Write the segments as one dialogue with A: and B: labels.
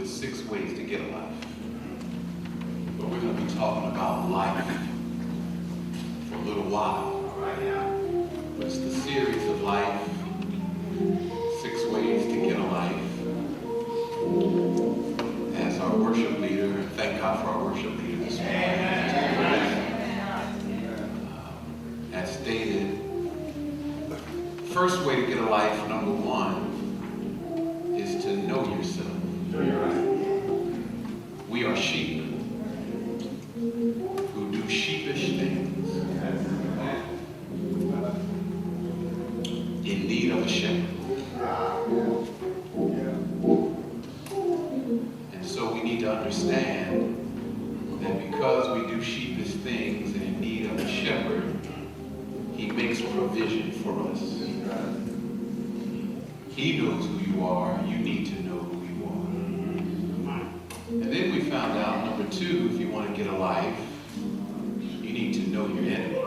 A: with 6 ways to get a life. But we're going to be talking about life for a little while. It's the series of life, 6 ways to get a life. As our worship leader, and thank God for our worship leader this morning, as stated, first way to get a life, number 1, is to know yourself. We are sheep who do sheepish things in need of a shepherd. And so we need to understand that because we do sheepish things and in need of a shepherd, he makes provision for us. He knows who you are. You need to know who you are. And then we found out, number 2, if you want to get a life, you need to know your enemy.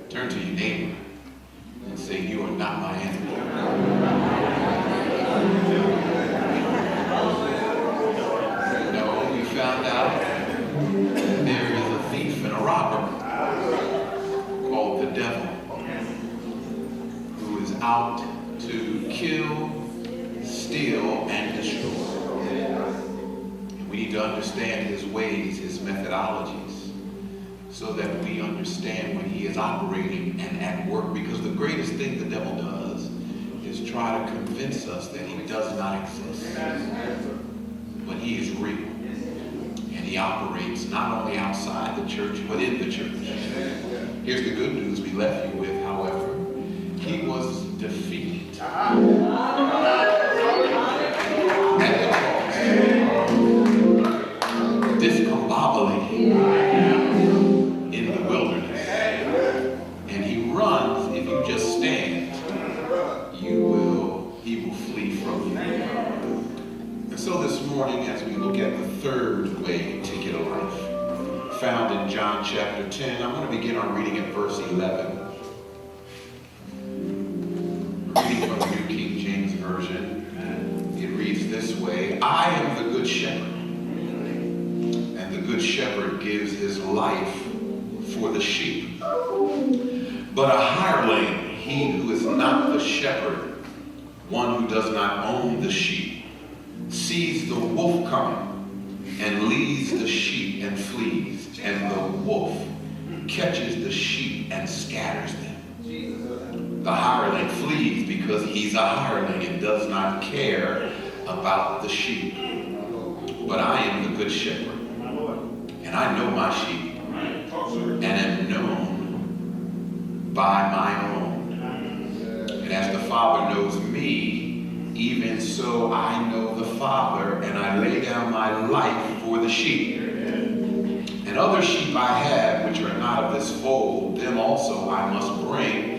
A: Turn to your neighbor and say, you are not my enemy. No, we found out that there is a thief and a robber called the devil, who is out to kill, steal, and destroy. And we need to understand his ways, his methodologies, so that we understand when he is operating and at work. Because the greatest thing the devil does is try to convince us that he does not exist. But he is real. And he operates not only outside the church, but in the church. Here's the good news we left you with, however. He was defeated at the cross, discombobulated in the wilderness. And he runs. If you just stand, he will flee from you. And so this morning, as we look at the third way to get a life, found in John chapter 10, I'm going to begin our reading at verse 11. Reading from the New King James Version, it reads this way: I am the good shepherd, and the good shepherd gives his life for the sheep. But a hireling, he who is not the shepherd, one who does not own the sheep, sees the wolf coming, and leaves the sheep and flees, and the wolf catches the sheep and scatters them. The hireling flees because he's a hireling and does not care about the sheep. But I am the good shepherd, and I know my sheep, and am known by my own. And as the Father knows me, even so I know the Father, and I lay down my life for the sheep. And other sheep I have, which are not of this fold, them also I must bring.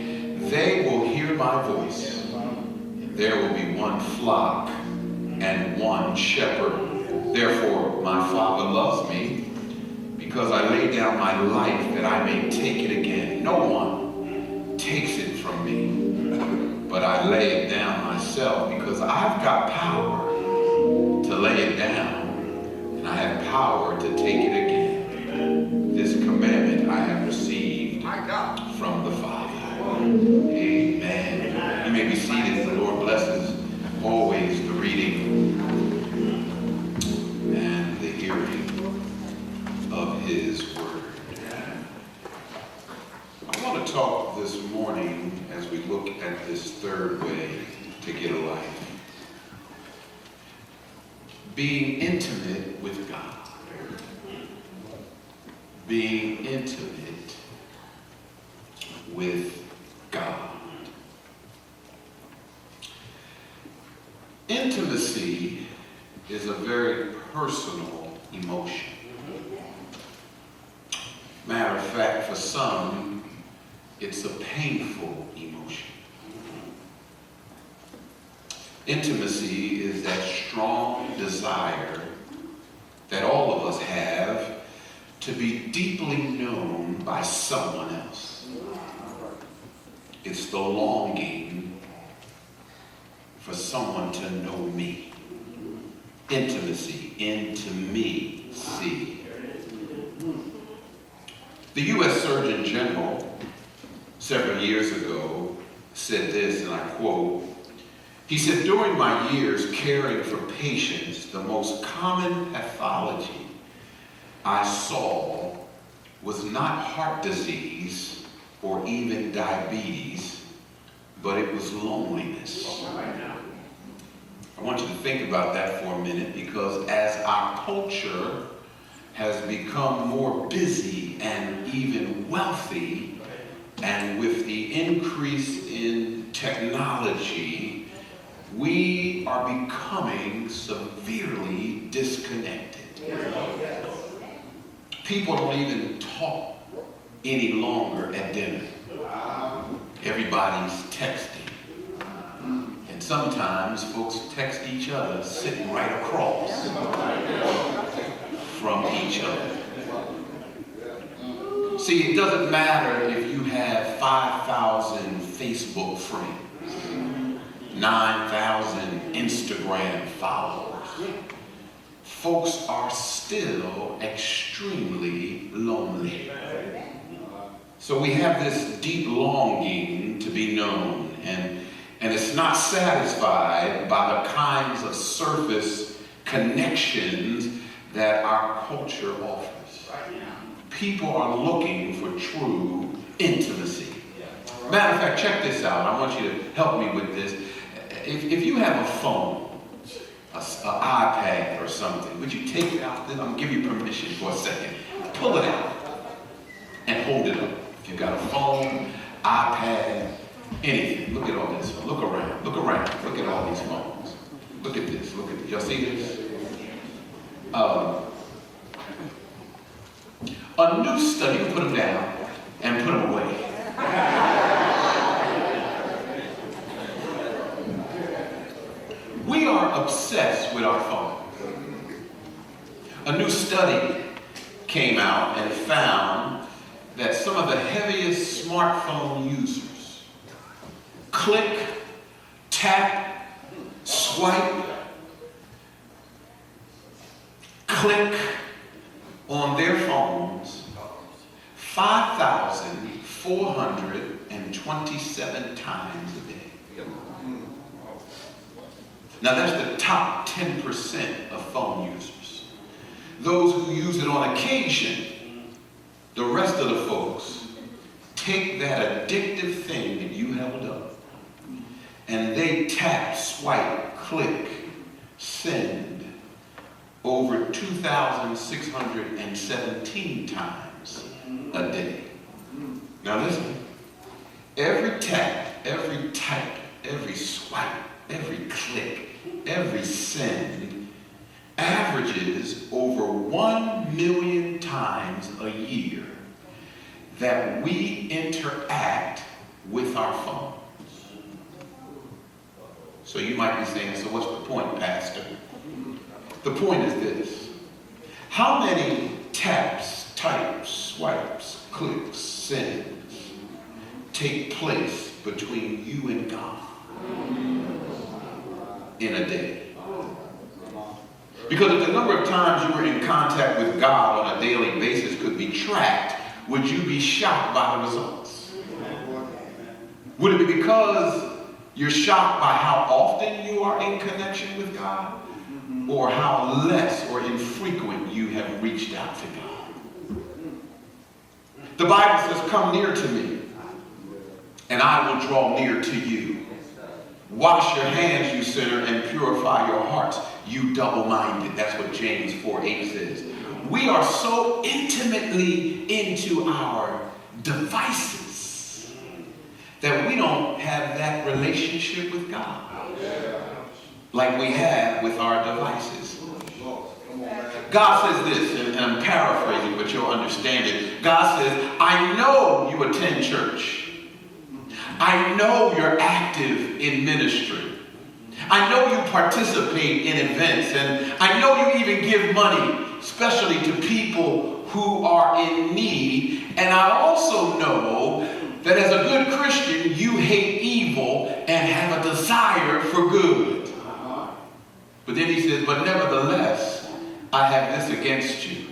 A: They will hear my voice. There will be one flock and one shepherd. Therefore my Father loves me, because I lay down my life that I may take it again. No one takes it from me, but I lay it down myself, because I've got power to lay it down, and I have power to take it again. This commandment I have received from the Father. Amen. You may be seated. The Lord blesses always the reading and the hearing of his word. I want to talk this morning, as we look at this third way to get a life, being intimate with God. Being intimate with God. Intimacy is a very personal emotion. Matter of fact, for some, it's a painful emotion. Intimacy is that strong desire that all of us have to be deeply known by someone else. It's the longing for someone to know me. Intimacy. Intimacy. The U.S. Surgeon General several years ago said this, and I quote, he said, "During my years caring for patients, the most common pathology I saw was not heart disease or even diabetes, but it was loneliness." I want you to think about that for a minute, because as our culture has become more busy and even wealthy, and with the increase in technology, we are becoming severely disconnected. People don't even talk any longer at dinner. Everybody's texting. And sometimes folks text each other sitting right across from each other. See, it doesn't matter if you have 5,000 Facebook friends, 9,000 Instagram followers. Folks are still extremely lonely. So we have this deep longing to be known, and it's not satisfied by the kinds of surface connections that our culture offers. People are looking for true intimacy. Matter of fact, check this out. I want you to help me with this. If you have a phone, an iPad or something, would you take it out? I'll give you permission for a second. Pull it out and hold it up. If you've got a phone, iPad, anything. Look at all this. Look around. Look around. Look at all these phones. Look at this. Look at this. Y'all see this? A new study, put them down and put them away. We are obsessed with our phone. A new study came out and found that some of the heaviest smartphone users click, tap, swipe, click on their phones 5,427 times a day. Now that's the top 10% of phone users. Those who use it on occasion, the rest of the folks take that addictive thing that you held up and they tap, swipe, click, send over 2,617 times a day. Now listen, every tap, every type, every swipe, every click, every send averages over 1 million times a year that we interact with our phones. So you might be saying, so what's the point, Pastor? The point is this: how many taps, types, swipes, clicks, sends take place between you and God in a day? Because if the number of times you were in contact with God on a daily basis could be tracked, would you be shocked by the results? Would it be because you're shocked by how often you are in connection with God, or how less or infrequent you have reached out to God? The Bible says, "Come near to me, and I will draw near to you. Wash your hands, you sinner, and purify your hearts, you double-minded." That's what James 4:8 says. We are so intimately into our devices that we don't have that relationship with God like we have with our devices. God says this, and I'm paraphrasing, but you'll understand it. God says, I know you attend church. I know you're active in ministry. I know you participate in events, and I know you even give money, especially to people who are in need. And I also know that as a good Christian, you hate evil and have a desire for good. But then he says, but nevertheless, I have this against you.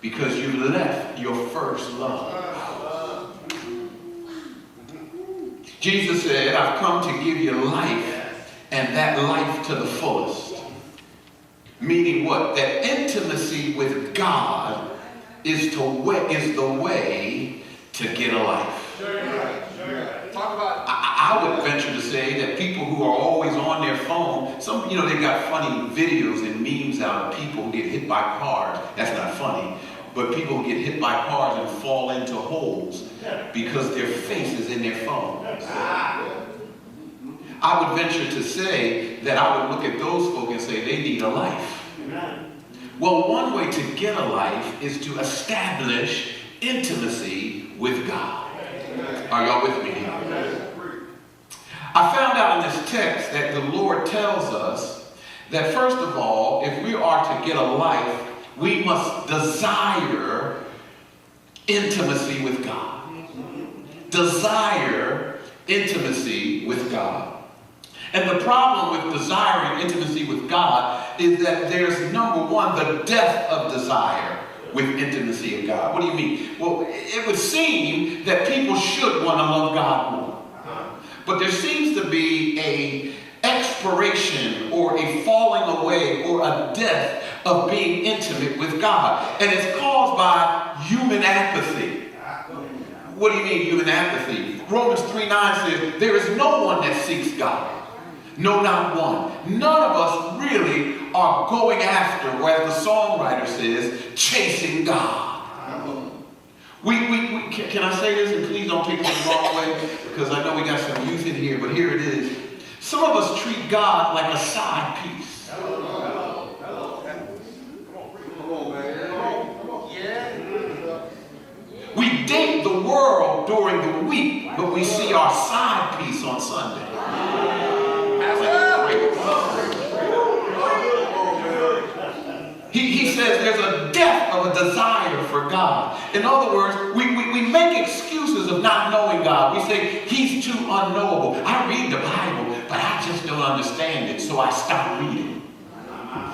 A: Because you left your first love. Jesus said, I've come to give you life, and that life to the fullest. Meaning what? That intimacy with God is the way to get a life. I would venture to say that people who are always on their phone, they've got funny videos and memes out of people who get hit by cars. That's not funny. But people who get hit by cars and fall into holes because their face is in their phone. I would venture to say that I would look at those folk and say they need a life. Well, one way to get a life is to establish intimacy with God. Are y'all with me here? I found out in this text that the Lord tells us that first of all, if we are to get a life, we must desire intimacy with God. Desire intimacy with God. And the problem with desiring intimacy with God is that there's, number one, the death of desire with intimacy of God. What do you mean? Well, it would seem that people should want to love God more. But there seems to be an expiration or a falling away or a death of being intimate with God. And it's caused by human apathy. What do you mean, human apathy? Romans 3:9 says, there is no one that seeks God. No, not one. None of us really are going after, or as the songwriter says, chasing God. Can I say this, and please don't take it the wrong way, because I know we got some youth in here, but here it is. Some of us treat God like a side piece. We date the world during the week, but we see our side piece on Sunday. He says there's a death of a desire for God. In other words, we make excuses of not knowing God. We say he's too unknowable. I read the Bible, but I just don't understand it, so I stop reading.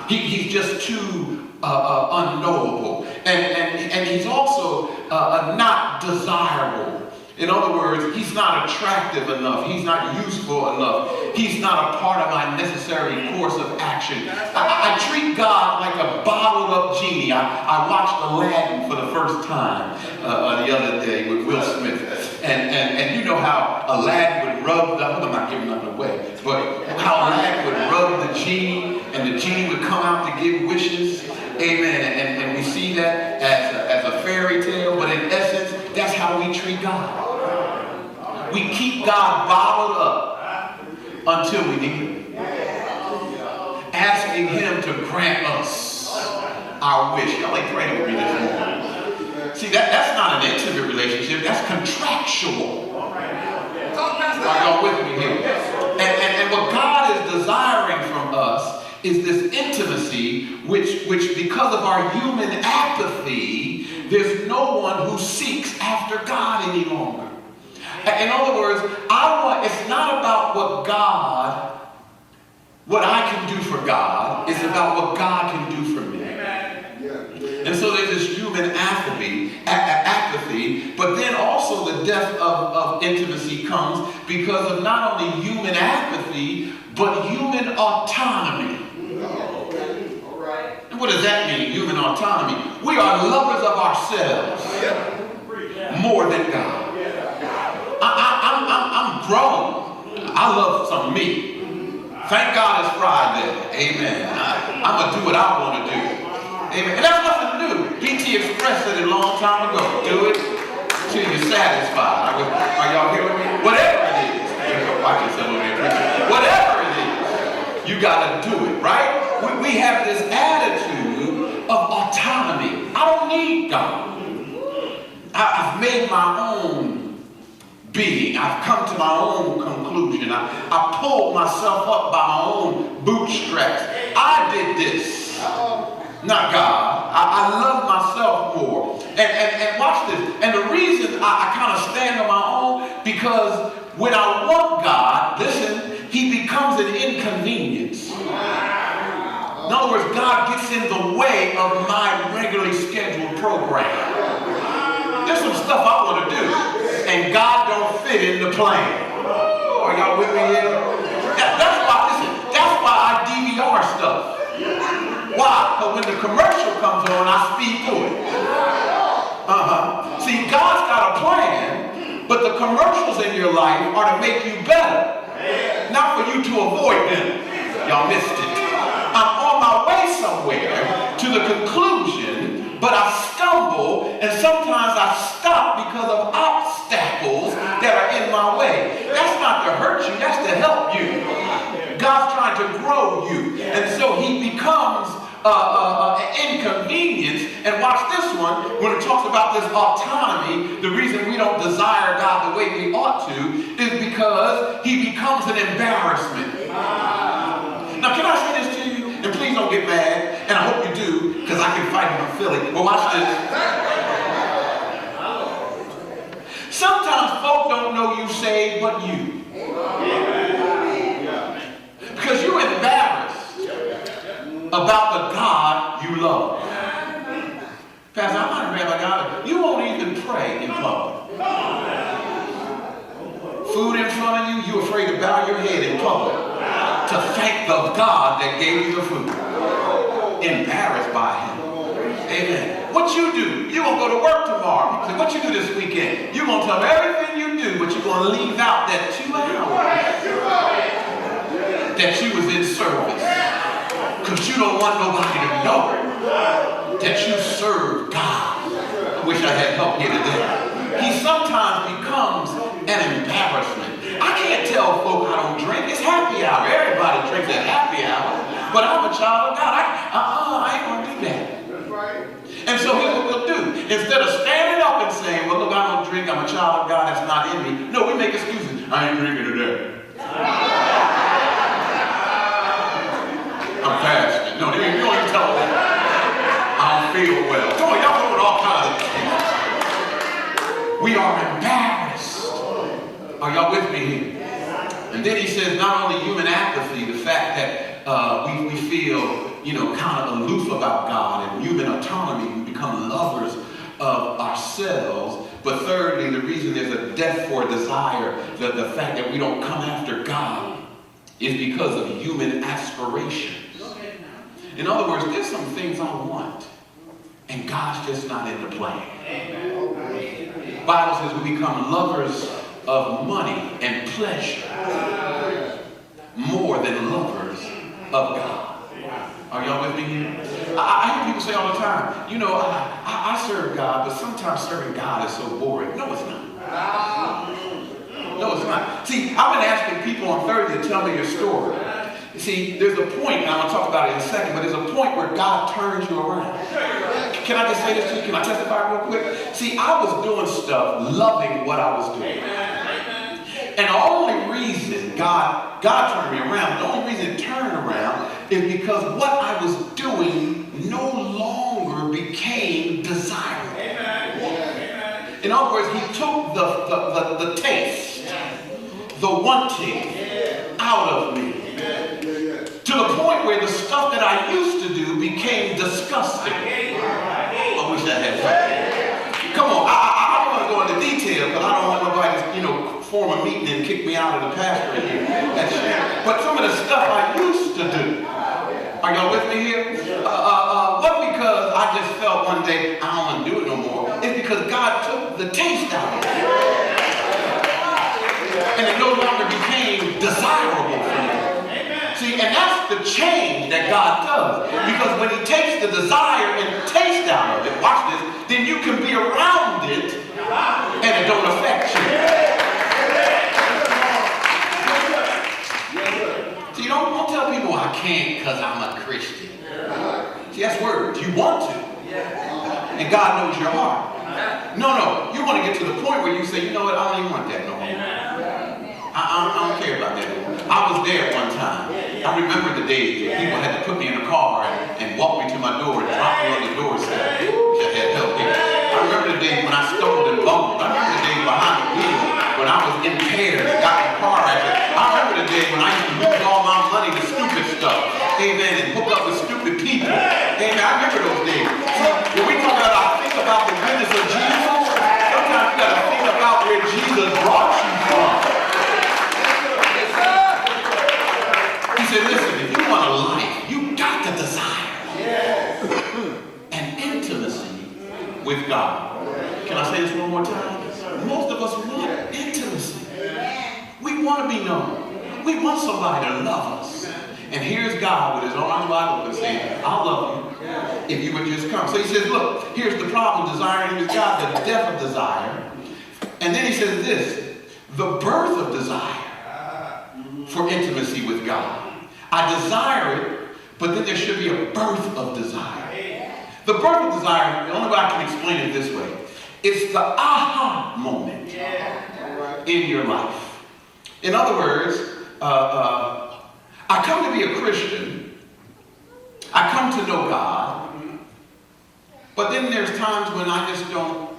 A: He's just too unknowable. And he's also not desirable. In other words, he's not attractive enough. He's not useful enough. He's not a part of my necessary course of action. I treat God like a bottled up genie. I watched Aladdin for the first time the other day with Will Smith. And you know how Aladdin would rub I'm not giving nothing away, but how Aladdin would rub the genie and the genie would come out to give wishes. Amen. And we see that as a fairy tale, but in essence, that's how we treat God. We keep God bottled up until we need him. Asking him to grant us our wish. Y'all ain't praying with me this morning. See, that's not an intimate relationship. That's contractual. Are y'all with me here? And what God is desiring from us is this intimacy, which because of our human apathy, there's no one who seeks after God any longer. In other words, it's not about what I can do for God. It's about what God can do for me. And so there's this human apathy, but then also the death of intimacy comes because of not only human apathy, but human autonomy. And what does that mean, human autonomy? We are lovers of ourselves more than God. I'm grown. I love some me. Thank God it's Friday. Amen. I'm going to do what I want to do. Amen. And that's nothing to do. BT Express said it a long time ago. Do it till you're satisfied. Are y'all hearing me? Whatever it is. Whatever it is, you got to do it, right? We have this attitude of autonomy. I don't need God. I've made my own being. I've come to my own conclusion. I pulled myself up by my own bootstraps. I did this. Not God. I love myself more. And watch this. And the reason I kind of stand on my own, because when I want God, listen, he becomes an inconvenience. In other words, God gets in the way of my regularly scheduled program. There's some stuff I want to do, and God don't fit in the plan. Are y'all with me here? That's why I DVR stuff. Why? Because when the commercial comes on, I speed through it. See, God's got a plan, but the commercials in your life are to make you better, not for you to avoid them. Y'all missed it. I'm on my way somewhere to the conclusion, but I stumble, and sometimes I stop because of obstacles that are in my way. That's not to hurt you, that's to help you. God's trying to grow you, and so he becomes inconvenience. And watch this one, when it talks about this autonomy, the reason we don't desire God the way we ought to is because he becomes an embarrassment. Now, can I say this to you? And please don't get mad, and I hope you do, because I can fight him in Philly. But watch this. Sometimes folk don't know you saved but you. Because you're embarrassed about the God you love. Pastor, I'm not embarrassed about God. You won't even pray in public. Food in front of you, you're afraid to bow your head in public to thank the God that gave you the food. Embarrassed by him. Amen. What you do? You're going to go to work tomorrow. People say, what you do this weekend? You're going to tell them everything you do, but you're going to leave out that 2 hours that you was in service. Because you don't want nobody to know that you serve God. I wish I had help here today. He sometimes becomes an embarrassment. I can't tell folk I don't drink. It's happy hour. Everybody drinks at happy hour. But I'm a child of God. I ain't going to do that. That's right. And so here's what we'll do. Instead of standing up and saying, well, look, I don't drink. I'm a child of God. That's not in me. No, we make excuses. I ain't drinking today. I'm fasting. No, you don't even tell them that. I don't feel well. Come on, y'all doing all kinds of things. We are embarrassed. Are y'all with me here? And then he says not only human apathy, the fact that we feel, kind of aloof about God, and human autonomy, we become lovers of ourselves. But thirdly, the reason there's a death for desire, the fact that we don't come after God, is because of human aspirations. In other words, there's some things I want, and God's just not in the plan. The Bible says we become lovers of money and pleasure more than lovers of God. Are y'all with me here? I hear people say all the time, I serve God, but sometimes serving God is so boring. No, it's not. No, it's not. See, I've been asking people on Thursday to tell me your story. See, there's a point, and I'm going to talk about it in a second, but there's a point where God turns you around. Can I just say this to you? Can I testify real quick? See, I was doing stuff, loving what I was doing. And the only reason God turned me around, the only reason it turned around is because what I was doing no longer became desirable. In other words, he took the taste, the wanting out of me. To the point where the stuff that I used to do became disgusting. I wish I had that. Come on, I don't want to go into detail because I don't want nobody to, form a meeting and kick me out of the pastor here. But some of the stuff I used to do. Are y'all with me here? Wasn't because I just felt one day I don't want to do it no more. It's because God took the taste out of it. And it no longer became desirable for me. See, and that's the change that God does. Because when he takes the desire and taste out of it, watch this, then you can be around it and it don't affect you. See, don't tell people I can't because I'm a Christian. See, that's words. You want to. And God knows your heart. No. You want to get to the point where you say, you know what, I don't even want that no more. I don't care about that no more. I was there one time. I remember the days that people had to put me in a car and walk me to my door and drop me on the doorstep. That had help me. I remember the days when I stumbled and bumbled. I remember the days behind the wheel when I was impaired and got in a car accident. I remember the day when I used to lose all my money to stupid stuff. Amen. And hook up with stupid somebody to love us. And here's God with his arms wide open saying, I'll love you if you would just come. So he says, look, here's the problem. Desiring is God, the death of desire. And then he says this, the birth of desire for intimacy with God. I desire it, but then there should be a birth of desire. The birth of desire, the only way I can explain it this way, it's the aha moment in your life. In other words, I come to be a Christian. I come to know God. But then there's times when I just don't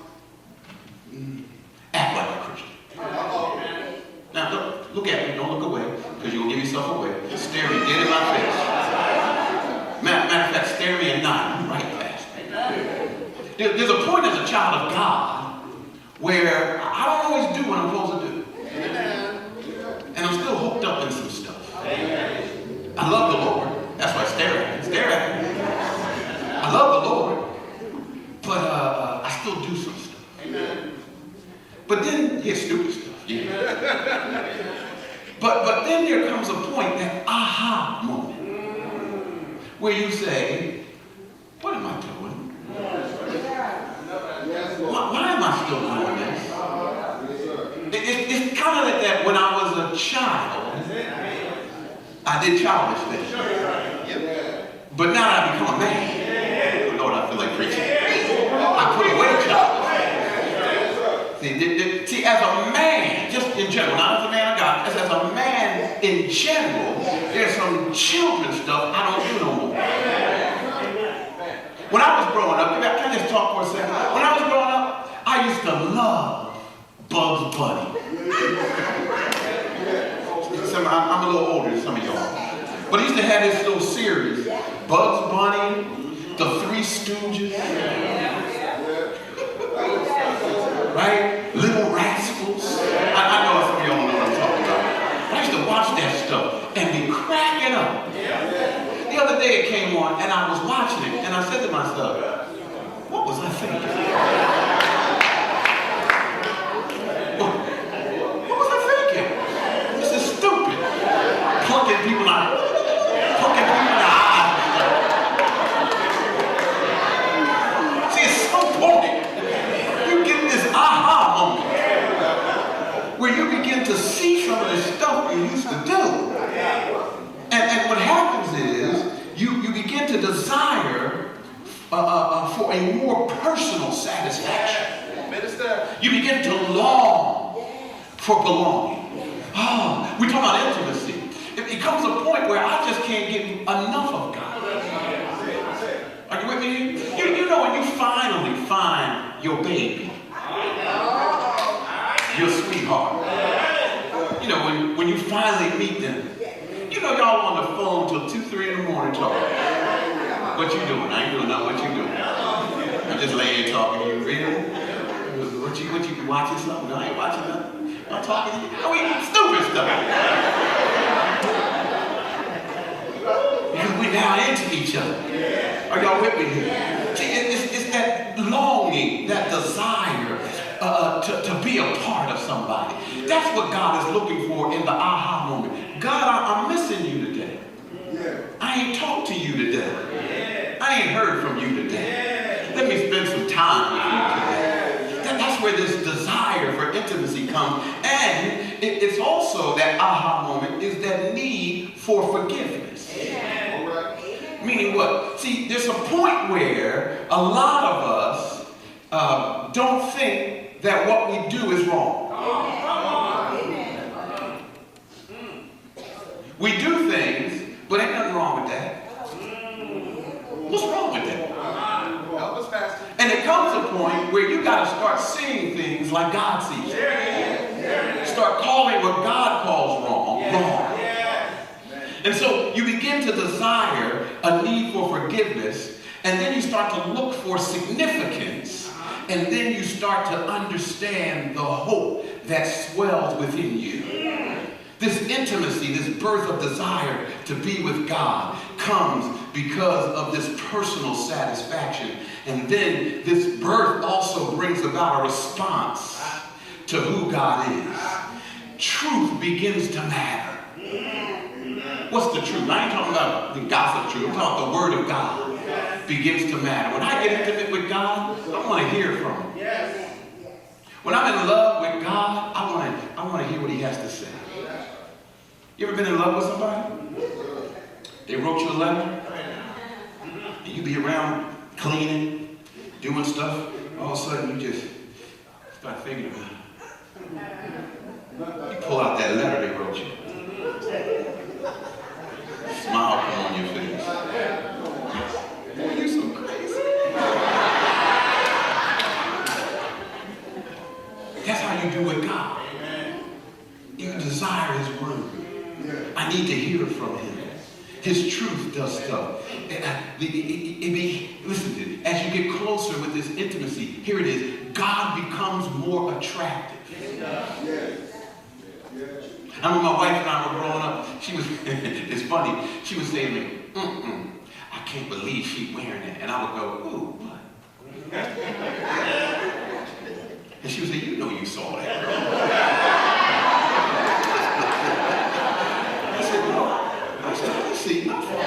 A: act like a Christian. Now, look at me. Don't look away, because you'll give yourself away. Just stare me dead in my face. Matter of fact, stare me at night. Right past me. There's a point as a child of God where I don't always do what I'm supposed to do. And I'm still hooked up in some stuff. I love the Lord. That's why I stare at him. Stare at him. I love the Lord. But I still do some stuff. But then, stupid stuff. Yeah. But then there comes a point, that aha moment, where you say, what am I doing? Why am I still doing this? It's kind of like that when I was a child. I did childish things. But now that I become a man, oh Lord, I feel like preaching. I put away childish things. See, as a man, just in general, not as a man of God, as a man in general, there's some children's stuff I don't do no more. When I was growing up, can I just talk for a second? When I was growing up, I used to love Bugs Bunny. I'm a little older than some of y'all. But he used to have this little series, Bugs Bunny, the Three Stooges, right? Little Rascals. I know some of y'all don't know what I'm talking about. I used to watch that stuff and be cracking up. The other day it came on and I was watching it and I said to myself, what was I thinking? What was I thinking? This is stupid. Plucking people out. Plucking people in the eyes. See, it's so important. You get this aha moment where you begin to see some of the stuff you used to do. And what happens is you begin to desire for a more personal satisfaction. You begin to long for belonging. Oh, we talk about intimacy. It comes a point where I just can't get enough of God. Are you with me? You know when you finally find your baby, your sweetheart. You know when you finally meet them. You know y'all on the phone till 2, 3 in the morning talking. What you doing? I ain't doing nothing. What you doing? I'm just laying here talking to you. Really? What you watching something? No, I ain't watching nothing. I'm talking to you. Oh, we stupid stuff. Because we're now into each other. Are y'all with me here? See, it's that longing, that desire to be a part of somebody. That's what God is looking for in the aha moment. God, I'm missing you today. I ain't talked to you today. I ain't heard from you today. Let me spend some time with you today. That's where this desire for intimacy comes. And it's also that aha moment is that need for forgiveness. Meaning what? See, there's a point where a lot of us don't think that what we do is wrong. We do things, but ain't nothing wrong with that. What's wrong with that? And it comes a point where you got to start seeing things like God sees it. Start calling what God calls wrong, wrong. And so you begin to desire a need for forgiveness, and then you start to look for significance, and then you start to understand the hope that swells within you. This intimacy, this birth of desire to be with God comes because of this personal satisfaction. And then this birth also brings about a response to who God is. Truth begins to matter. What's the truth? I ain't talking about the gossip truth. I'm talking about the word of God begins to matter. When I get intimate with God, I want to hear from him. When I'm in love with God, I want to hear what he has to say. You ever been in love with somebody? They wrote you a letter, and you be around cleaning, doing stuff. All of a sudden, you just start thinking about it. You pull out that letter they wrote you. Smile come on your face. Boy, you so crazy. That's how you do with God. You desire his word. I need to hear from him. His truth does stuff. Listen to it. As you get closer with this intimacy, here it is. God becomes more attractive. I remember my wife and I were growing up. She was, it's funny. She would say to me, I can't believe she's wearing that. And I would go, ooh, what? And she would say, you know you saw that, girl. I said, no. I said, I didn't see nothing.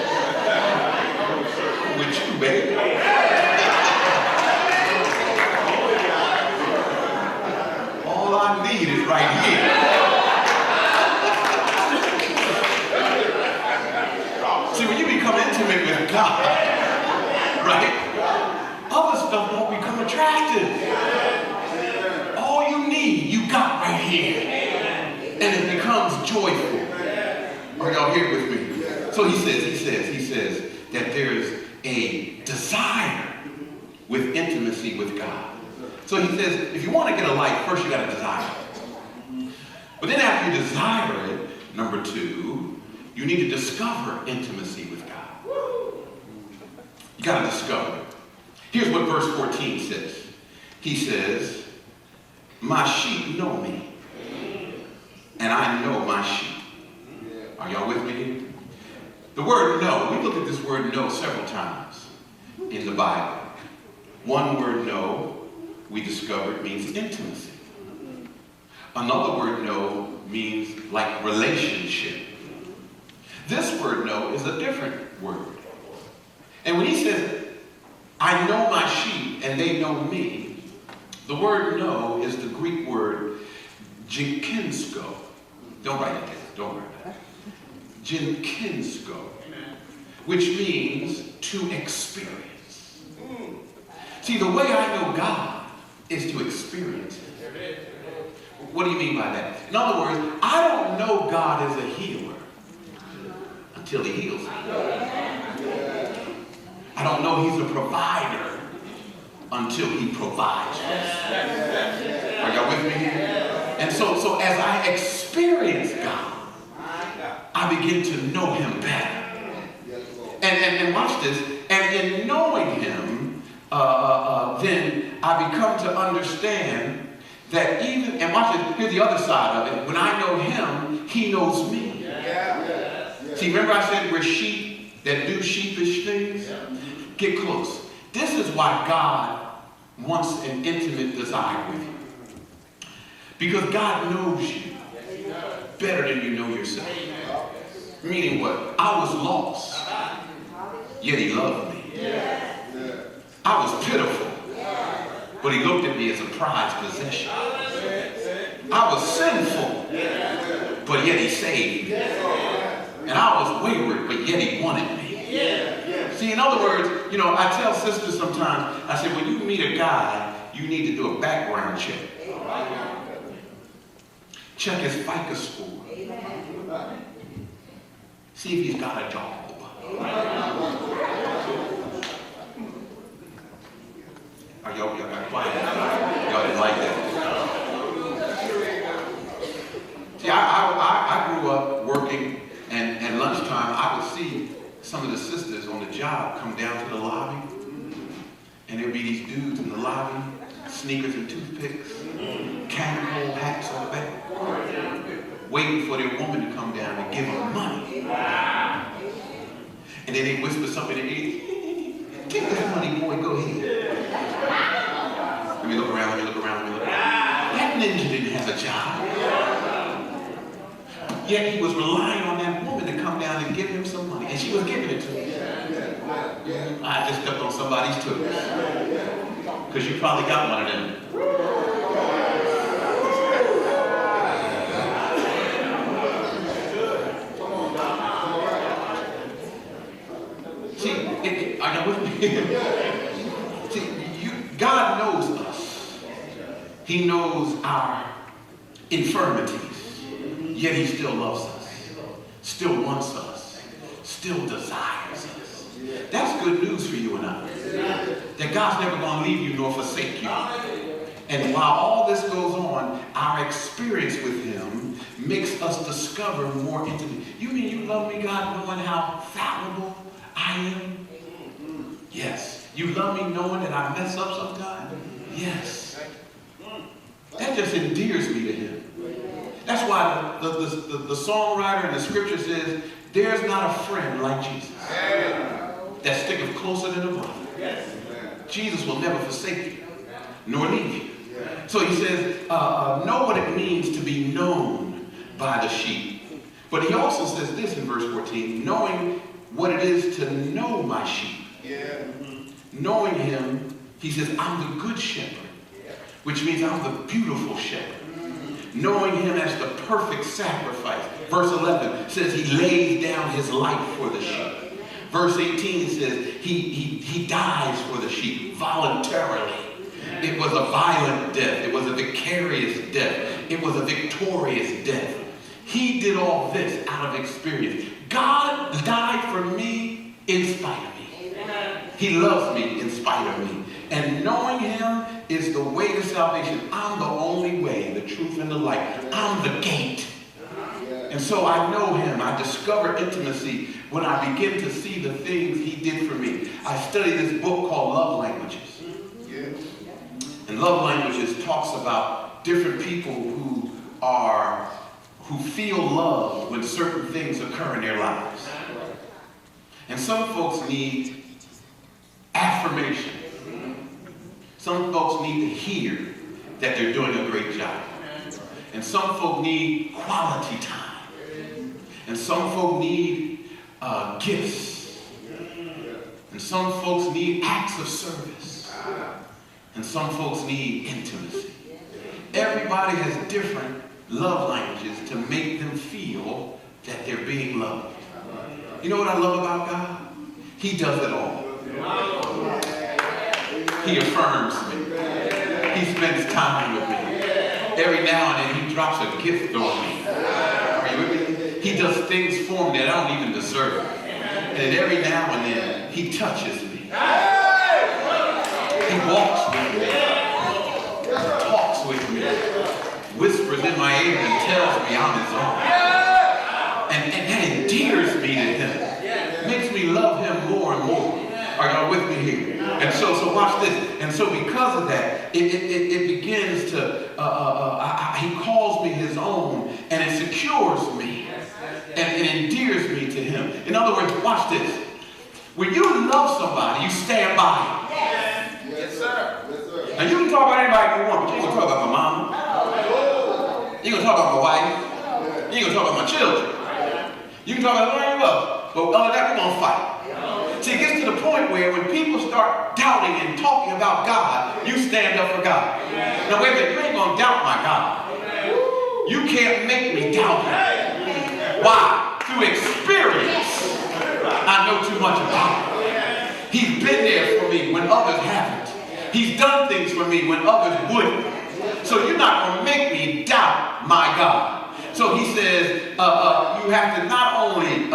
A: With you, baby. All I need is right here. See, when you become intimate with God, right, other stuff won't become attractive. All you need, you got right here. And it becomes joyful. Are y'all here with me? So he says that there's a desire with intimacy with God. So he says, if you want to get a life, first you got to desire it. But then after you desire it, number 2, you need to discover intimacy with God. You got to discover it. Here's what verse 14 says. He says, my sheep know me, and I know my sheep. Are y'all with me? The word know, we look at this word know several times in the Bible. One word know, we discovered, means intimacy. Another word know means like relationship. This word know is a different word. And when he says, I know my sheep and they know me, the word know is the Greek word jinkinsko. Don't write it down. Don't write it down. Jinkinsko, which means to experience. See, the way I know God is to experience it. What do you mean by that? In other words, I don't know God as a healer until he heals me. I don't know he's a provider until he provides me. Are y'all with me here? And so as I experience God, I begin to know him better. And watch this. And in knowing him, then I become to understand that even, and watch this, here's the other side of it. When I know him, he knows me. See, remember I said we're sheep that do sheepish things? Get close. This is why God wants an intimate desire with you. Because God knows you better than you know yourself. Meaning what? I was lost, yet he loved me. I was pitiful, but he looked at me as a prized possession. I was sinful, but yet he saved me. And I was wayward, but yet he wanted me. See, in other words, I tell sisters sometimes, I say, when you meet a guy, you need to do a background check. Check his FICA score. See if he's got a job. Y'all got quiet. Y'all didn't like that. See, I grew up working, and at lunchtime, I would see some of the sisters on the job come down to the lobby, and there'd be these dudes in the lobby, sneakers and toothpicks, cannonball hats on the back, waiting for their woman to come down and give them money. And then they whisper something in their ear, take that money, boy, go ahead. Let me look around, let me look around, let me look around. That ninja didn't have a job. Yet he was relying on that woman to come down decided to give him some money. And she was giving it to him. I just stepped on somebody's toes. Because you probably got one of them. See, are you with me? See, God knows us. He knows our infirmities. Yet he still loves us. Still wants us. Still desires us. That's good news for you and I. That God's never going to leave you nor forsake you. And while all this goes on, our experience with him makes us discover more intimately. You mean you love me, God, knowing how fallible I am? Yes. You love me knowing that I mess up sometimes? Yes. That just endears me to him. That's why the songwriter in the scripture says, there's not a friend like Jesus that sticketh closer than a brother. Jesus will never forsake you, nor leave you. So he says, know what it means to be known by the sheep. But he also says this in verse 14, knowing what it is to know my sheep. Knowing him, he says, I'm the good shepherd, which means I'm the beautiful shepherd. Knowing him as the perfect sacrifice. Verse 11 says he lays down his life for the sheep. Verse 18 says he dies for the sheep voluntarily. It was a violent death. It was a vicarious death. It was a victorious death. He did all this out of experience. God died for me in spite of me. He loves me in spite of me. And knowing him is the way to salvation. I'm the only way, the truth, and the light. I'm the gate. And so I know him. I discover intimacy when I begin to see the things he did for me. I study this book called Love Languages. And Love Languages talks about different people who feel loved when certain things occur in their lives. And some folks need affirmation. Some folks need to hear that they're doing a great job. And some folk need quality time. And some folk need gifts. And some folks need acts of service. And some folks need intimacy. Everybody has different love languages to make them feel that they're being loved. You know what I love about God? He does it all. He affirms me. He spends time with me. Every now and then he drops a gift on me. Are you with me? He does things for me that I don't even deserve. And then every now and then he touches me. He walks with me. Talks with me. Whispers in my ear and tells me I'm his own. And that endears me to him. Makes me love him more and more. Are y'all with me here? And so watch this. And so because of that, it begins to, he calls me his own, and it secures me, and it endears me to him. In other words, watch this. When you love somebody, you stand by him. Yes, sir. Now you can talk about anybody you want, but you ain't gonna talk about my mama. You ain't gonna talk about my wife. You ain't gonna talk about my children. You can talk about everybody else, but other than that, we're gonna fight. See, it gets to the point where when people start doubting and talking about God, you stand up for God. Now wait a minute, you ain't gonna doubt my God. You can't make me doubt him. Why? Through experience, I know too much about him. He's been there for me when others haven't. He's done things for me when others wouldn't. So you're not gonna make me doubt my God. So he says, you have to not only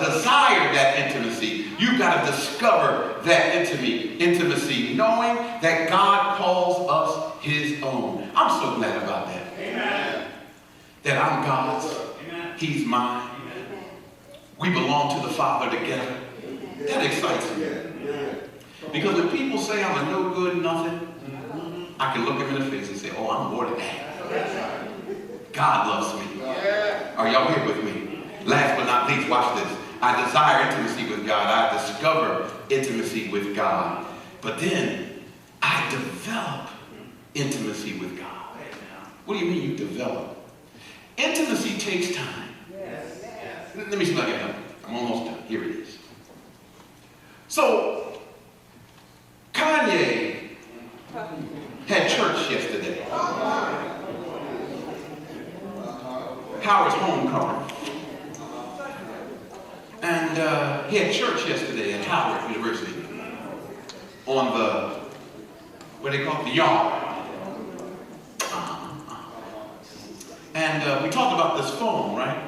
A: desire that intimacy, you've got to discover that intimacy, knowing that God calls us his own. I'm so glad about that. Amen. That I'm God's, he's mine. We belong to the Father together. That excites me. Because when people say I'm a no good nothing, I can look them in the face and say, oh, I'm more than that. God loves me. Are y'all here with me? Last but not least, watch this. I desire intimacy with God. I discover intimacy with God. But then I develop intimacy with God. What do you mean you develop? Intimacy takes time. Let me see if I can help. I'm almost done. Here it is. So, Kanye had church yesterday. Howard's homecoming. And he had church yesterday at Howard University on the, what do they call it, the yard. And we talked about this phone, right?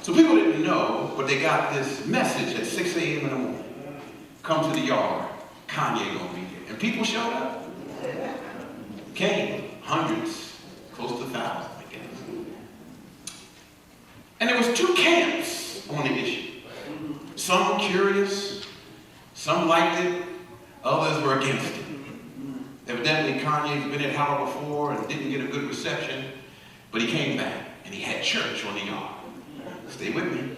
A: So people didn't know, but they got this message at 6 a.m. in the morning. Come to the yard. Kanye gonna be here. And people showed up. Came. Hundreds. Close to thousands, I guess. And there was two camps on the issue. Some were curious. Some liked it. Others were against it. Evidently, Kanye's been at Howard before and didn't get a good reception. But he came back and he had church on the yard. Stay with me.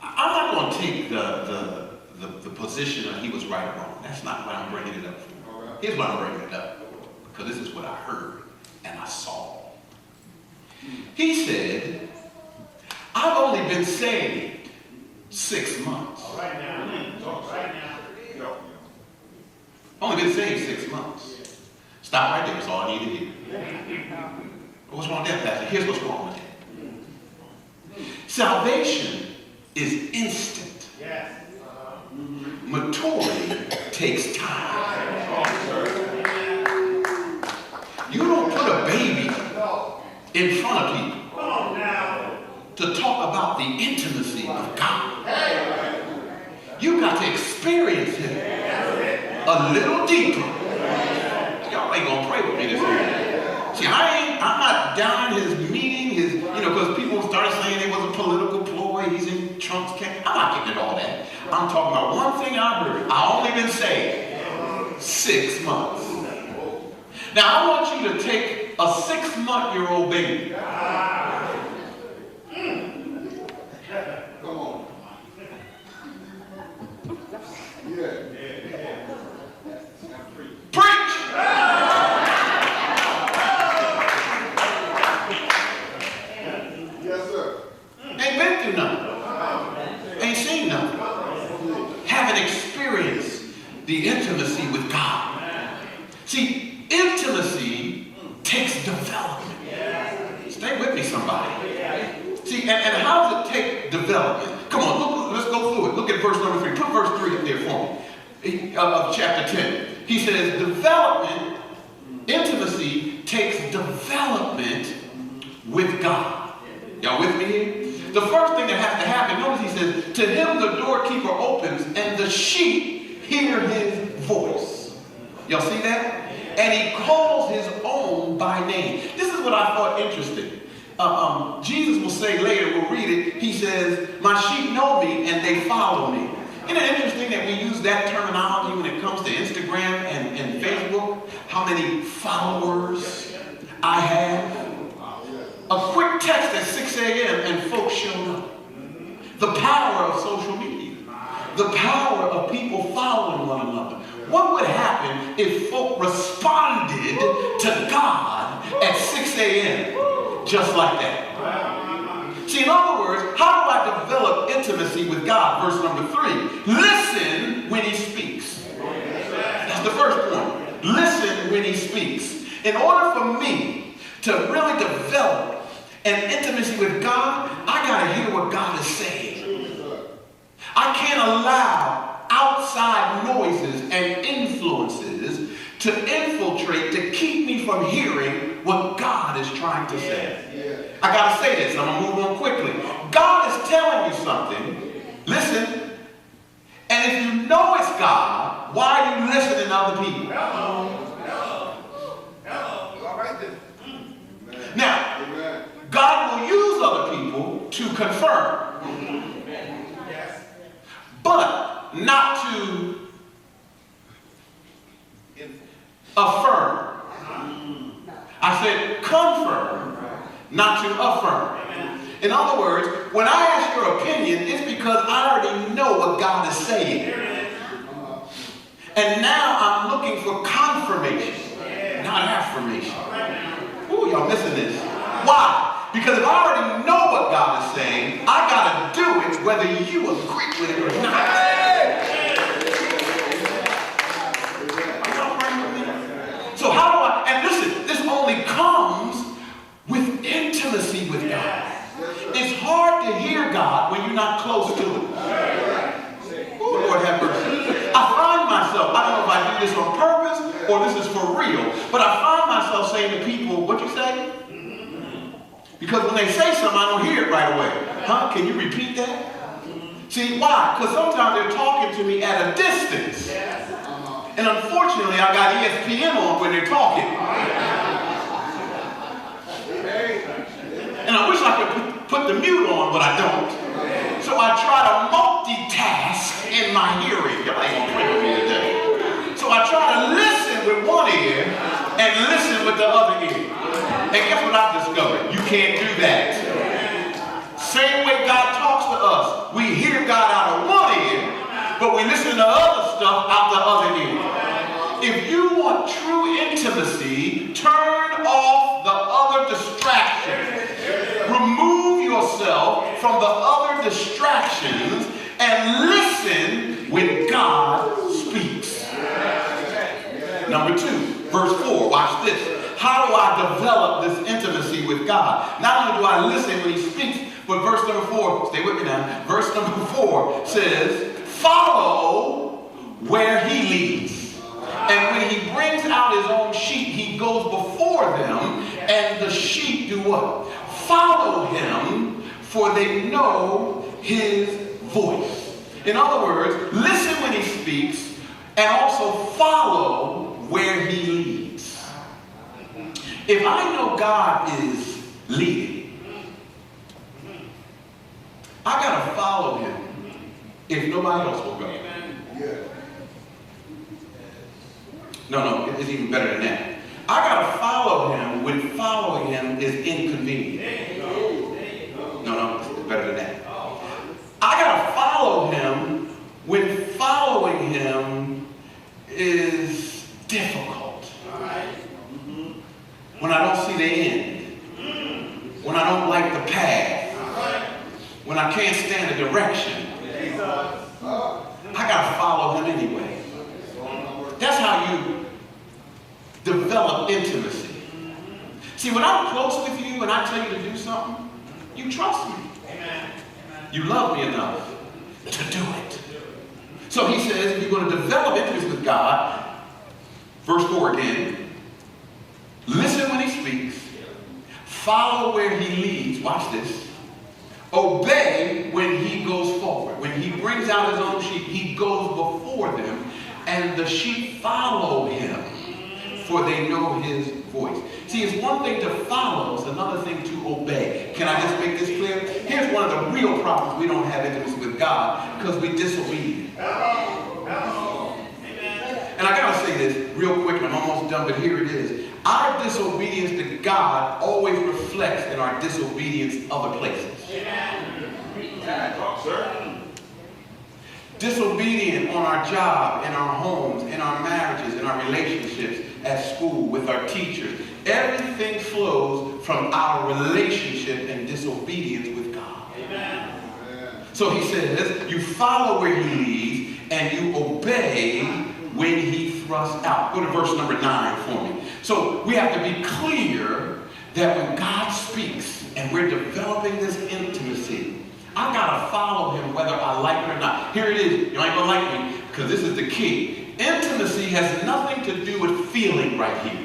A: I'm not going to take the position that he was right or wrong. That's not what I'm bringing it up for. Here's why I'm bringing it up. Because this is what I heard and I saw. He said, I've only been saved 6 months.
B: Right now.
A: Only been saved 6 months. Stop right there. That's all I need to hear. But what's wrong with that, Pastor? Here's what's wrong with it. Salvation is instant.
B: Yes.
A: Maturity takes time. You don't put a baby in front of people to talk about the intimacy of God. You got to experience Him a little deeper. Y'all ain't gonna pray with me this morning. See, I'm not down his meeting, because people started saying it was a political ploy, he's in Trump's camp. I'm not getting at all that. I'm talking about one thing I heard. I only been saved 6 months. Now I want you to take a 6-month-old baby.
C: Come on. Yeah.
A: Preach!
C: Yes, sir.
A: Ain't been through nothing. Ain't seen nothing. Haven't experienced the intimacy with God. See, intimacy takes development. Stay with me, somebody. See, and how does it take development? Come on, let's go through it. Look at verse number 3. Put verse 3 up there for me. Of chapter 10. He says, development, intimacy takes development with God. Y'all with me here? The first thing that has to happen, notice he says, to him the doorkeeper opens and the sheep hear his voice. Y'all see that? And he calls his own by name. This is what I thought interesting. Jesus will say later, we'll read it, he says, my sheep know me and they follow me. Isn't it interesting that we use that terminology when it comes to Instagram and Facebook? How many followers I have? A quick text at 6 a.m. and folks showed up. The power of social media. The power of people following one another. What would happen if folk responded to God at 6 a.m. just like that? See, in other words, how do I develop intimacy with God? Verse number 3. Listen when he speaks. That's the first point. Listen when he speaks. In order for me to really develop an intimacy with God, I got to hear what God is saying. I can't allow outside noises and influences to infiltrate, to keep me from hearing what God is trying to say. I got to say this, I'm going to move on quickly. God is telling you something. Listen. And if you know it's God, why are you listening to other people?
C: All right then.
A: Now,
C: Amen.
A: God will use other people to confirm. But not to affirm. I said confirm, not to affirm. In other words, when I ask your opinion, it's because I already know what God is saying. And now I'm looking for confirmation, not affirmation. Ooh, y'all missing this. Why? Because if I already know what God is saying, I got to do it whether you agree with it or not. Are y'all praying with me? So how do I, and listen, this only comes with intimacy with God. It's hard to hear God when you're not close to Him. Oh, Lord have mercy. I find myself, I don't know if I do this on purpose or this is for real, but I find myself saying to people, what you say? Because when they say something, I don't hear it right away. Huh? Can you repeat that? See, why? Because sometimes they're talking to me at a distance. And unfortunately, I got ESPN on when they're talking. And I wish I could put the mute on, but I don't. So I try to multitask in my hearing. Y'all ain't gonna pray with me today. So I try to listen with one ear and listen with the other ear. And guess what I've discovered? You can't do that. Same way God talks to us. We hear God out of one ear, but we listen to other stuff out the other ear. If you want true intimacy, turn off the other distractions. Remove yourself from the other distractions and listen when God speaks. Number 2, verse 4. Watch this. How do I develop this intimacy with God? Not only do I listen when He speaks, but verse number 4, stay with me now. Verse number 4 says, follow where He leads. And when He brings out His own sheep, He goes before them, and the sheep do what? Follow Him, for they know His voice. In other words, listen when He speaks, and also follow where He leads. If I know God is leading, I got to follow Him if nobody else will go. No, it's even better than that. I got to follow Him when following Him is inconvenient. No, it's better than that. I got to follow Him when following Him is difficult. When I don't see the end. When I don't like the path. When I can't stand the direction. I got to follow Him anyway. That's how you develop intimacy. See, when I'm close with you and I tell you to do something, you trust me. You love me enough to do it. So He says, if you're going to develop intimacy with God, verse 4 again, listen when He speaks, follow where He leads, watch this, obey when He goes forward. When He brings out His own sheep, He goes before them, and the sheep follow Him, for they know His voice. See, it's one thing to follow, it's another thing to obey. Can I just make this clear? Here's one of the real problems we don't have intimacy with God, because we're disobedient. And I gotta say this real quick, and I'm almost done, but here it is. Our disobedience to God always reflects in our disobedience other places. Disobedient on our job, in our homes, in our marriages, in our relationships, at school, with our teachers. Everything flows from our relationship and disobedience with God. Amen. So He says, you follow where He leads, and you obey when He thrusts out. Go to verse number 9 for me. So we have to be clear that when God speaks and we're developing this intimacy, I've got to follow Him whether I like it or not. Here it is. You ain't going to like me, because this is the key. Intimacy has nothing to do with feeling right here.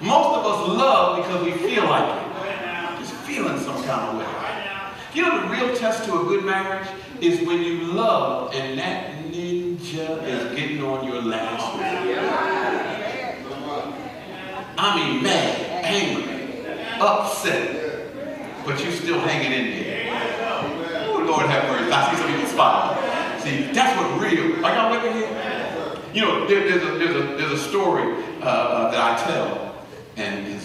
A: Most of us love because we feel like it. Just feeling some kind of way. You know the real test to a good marriage is when you love and that ninja is getting on your last nerve. I mean mad, angry, upset, but you still hanging in there. Oh, Lord have mercy. I see some people smiling. See, that's what real. Are y'all with me here? You know, there's a story that I tell. And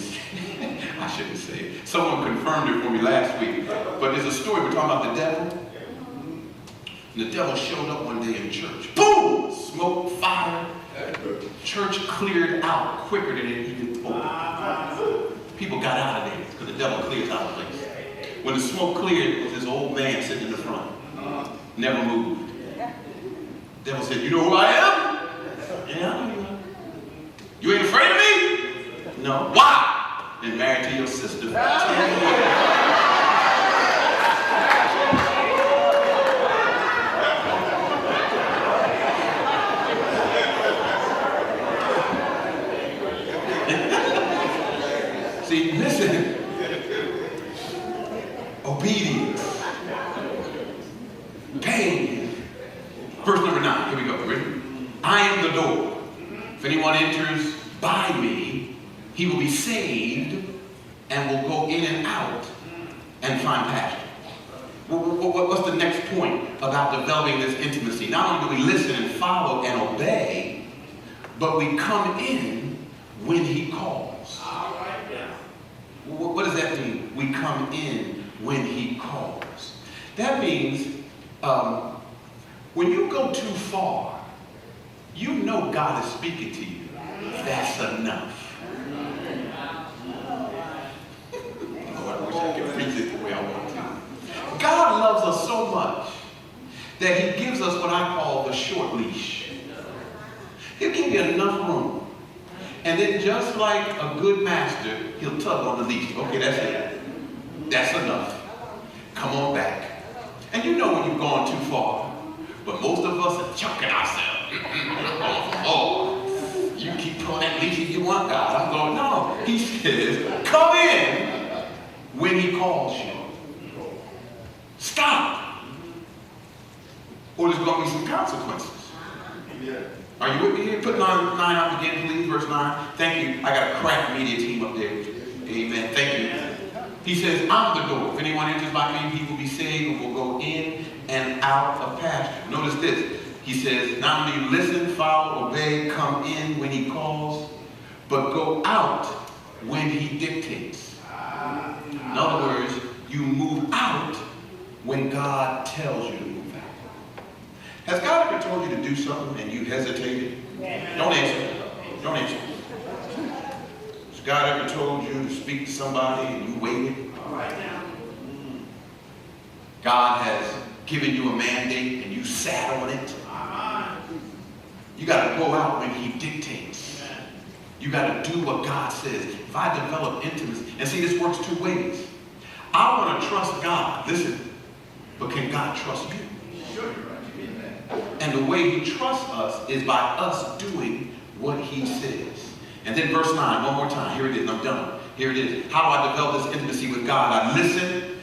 A: I shouldn't say it. Someone confirmed it for me last week. But there's a story, we're talking about the devil. And the devil showed up one day in church. Boom! Smoke, fire. Church cleared out quicker than it even opened. people got out of there because the devil clears out the place. When the smoke cleared, it was this old man sitting in the front. Never moved. The devil said, you know who I am? Yeah, I know you are. You ain't afraid of me? No. Why? Been married to your sister for 10 years. See, listen. Obedience. Pain. Verse number 9. Here we go. Ready? I am the door. If anyone enters by me, he will be saved and will go in and out and find pasture. What's the next point about developing this intimacy? Not only do we listen and follow and obey, but we come in when he calls. What does that mean? We come in when he calls. That means when you go too far, you know God is speaking to you. That's enough. Lord, I wish I could preach it the way I want to. God loves us so much that he gives us what I call the short leash. He'll give you enough room. And then just like a good master, he'll tug on the leash. Okay, that's it. That's enough. Come on back. And you know when you've gone too far. But most of us are choking ourselves. Oh, you keep pulling that leash if you want, God. I'm going, no. He says, come in when he calls you. Stop. Or there's going to be some consequences. Yeah. Are you with me here? Put 9 out again, please, verse 9. Thank you. I got a crack media team up there. Amen. Thank you. He says, I'm the door. If anyone enters by me, he will be saved and will go in and out of pasture. Notice this. He says, not only listen, follow, obey, come in when he calls, but go out when he dictates. In other words, you move out when God tells you to move out. Has God ever told you to do something and you hesitated? Don't answer. Don't answer. Has God ever told you to speak to somebody and you waited? God has given you a mandate and you sat on it. You got to go out when he dictates. You got to do what God says. If I develop intimacy, and see, this works 2 ways. I want to trust God. Listen, but can God trust you? And the way he trusts us is by us doing what he says. And then verse 9, one more time. Here it is. I'm done. Here it is. How do I develop this intimacy with God? I listen.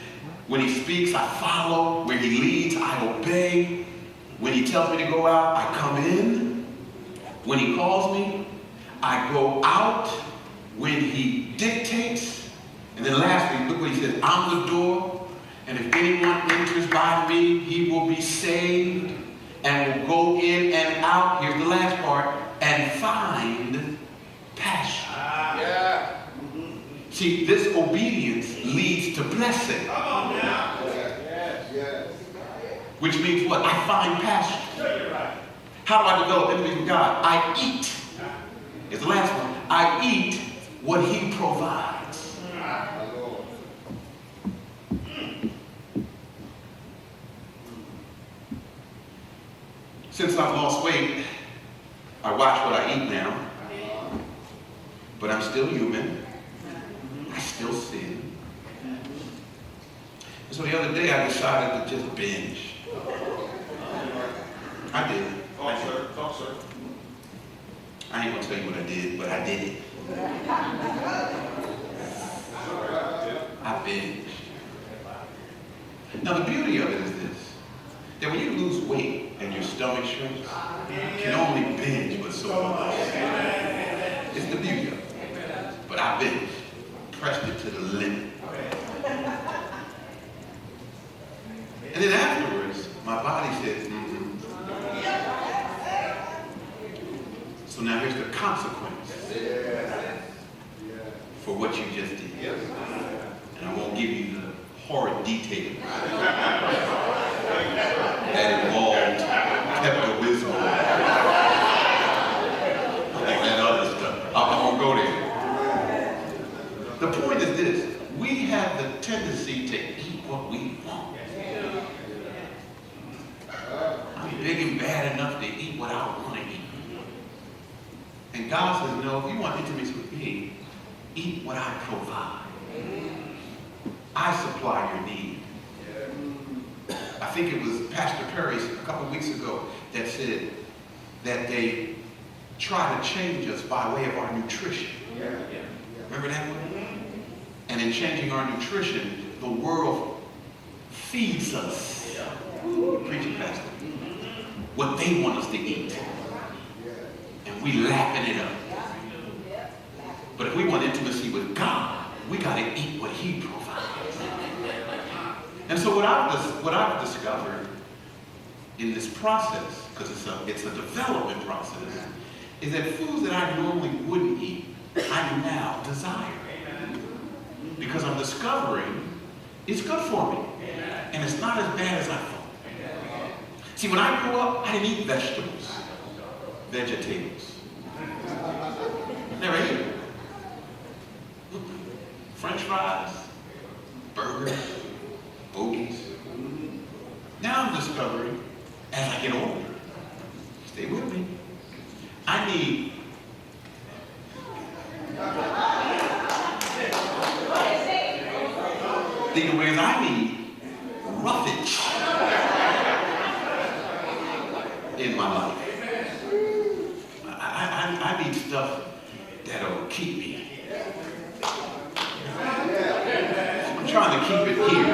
A: When he speaks, I follow. Where he leads, I obey. When he tells me to go out, I come in. When he calls me, I go out. When he dictates. And then lastly, look what he says. I'm the door. And if anyone enters by me, he will be saved and will go in and out. Here's the last part. And find pasture. Yeah. See, this obedience leads to blessing. Come on now. Yes. Which means what? I find pasture. How do I develop intimacy with God? I eat. Here's the last one. I eat what he provides. Since I've lost weight, I watch what I eat now. But I'm still human. I still sin. And so the other day I decided to just binge. I did.
C: Talk, sir. Talk, sir.
A: I ain't gonna tell you what I did, but I did it. I binged. Now the beauty of it is this, that when you lose weight and your stomach shrinks, you can only binge but so much. It's the beauty of it. But I binged, pressed it to the limit. And then afterwards, my body said, So now here's the consequence for what you just did. And I won't give you the horrid details that involved Pepto-Bismol and that other stuff. I won't go there. The point God says, no, if you want intimacy with me, eat what I provide. I supply your need. I think it was Pastor Perry a couple weeks ago that said that they try to change us by way of our nutrition. Remember that one? And in changing our nutrition, the world feeds us. Preaching pastor. What they want us to eat. And we lapping it up. But if we want intimacy with God, we got to eat what he provides. And so what I've discovered in this process, because it's a development process, is that foods that I normally wouldn't eat, I now desire. Because I'm discovering it's good for me. And it's not as bad as I thought. See, when I grew up, I didn't eat vegetables, vegetables. Never ate it. French fries, burgers, hoagies. Now I'm discovering, as I get older, stay with me, I need thinking ways I need roughage in my life. I need stuff that'll keep me. I'm trying to keep it here.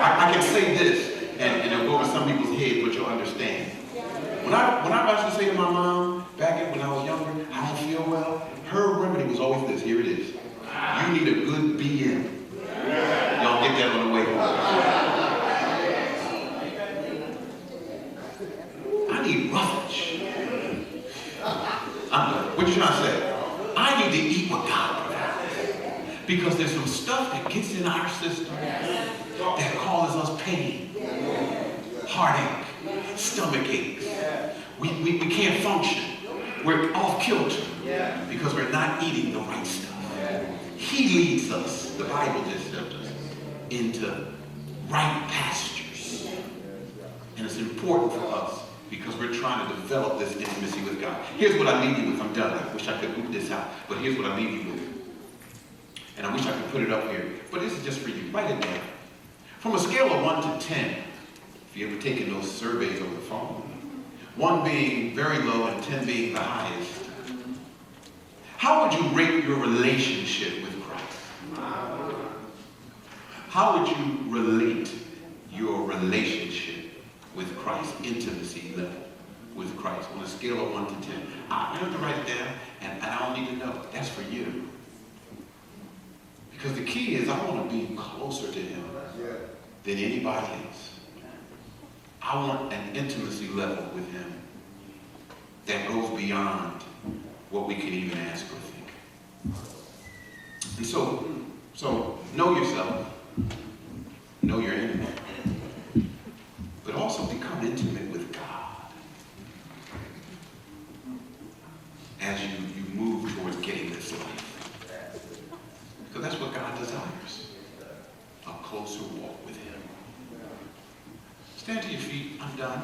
A: I can say this, and it'll go over some people's head, but you'll understand. When I used to say to my mom, back when I was younger, I don't feel well, her remedy was always this. Here it is. You need a good BM. Y'all get that on the way home. I need roughage. I'm done. What you trying to say? I need to eat what God provides. Because there's some stuff that gets in our system that causes us pain, heartache, stomach aches. We can't function. We're off kilter because we're not eating the right stuff. He leads us, the Bible just says us, into right pastures. And it's important for us because we're trying to develop this intimacy with God. Here's what I leave you with. I'm done. I wish I could move this out. But here's what I leave you with. And I wish I could put it up here. But this is just for you. Write it down. From a scale of 1 to 10, if you've ever taken those surveys over the phone, 1 being very low and 10 being the highest, how would you rate your relationship with Christ? How would you relate your relationship with Christ, intimacy level with Christ on a scale of 1 to 10? I have to write it down, and I don't need to know. That's for you. Because the key is I want to be closer to him than anybody else. I want an intimacy level with him that goes beyond what we can even ask or think. And so know yourself, know your enemy, but also become intimate with God as you move towards getting this life. Because that's what God desires, a closer walk with him. Stand to your feet. I'm done.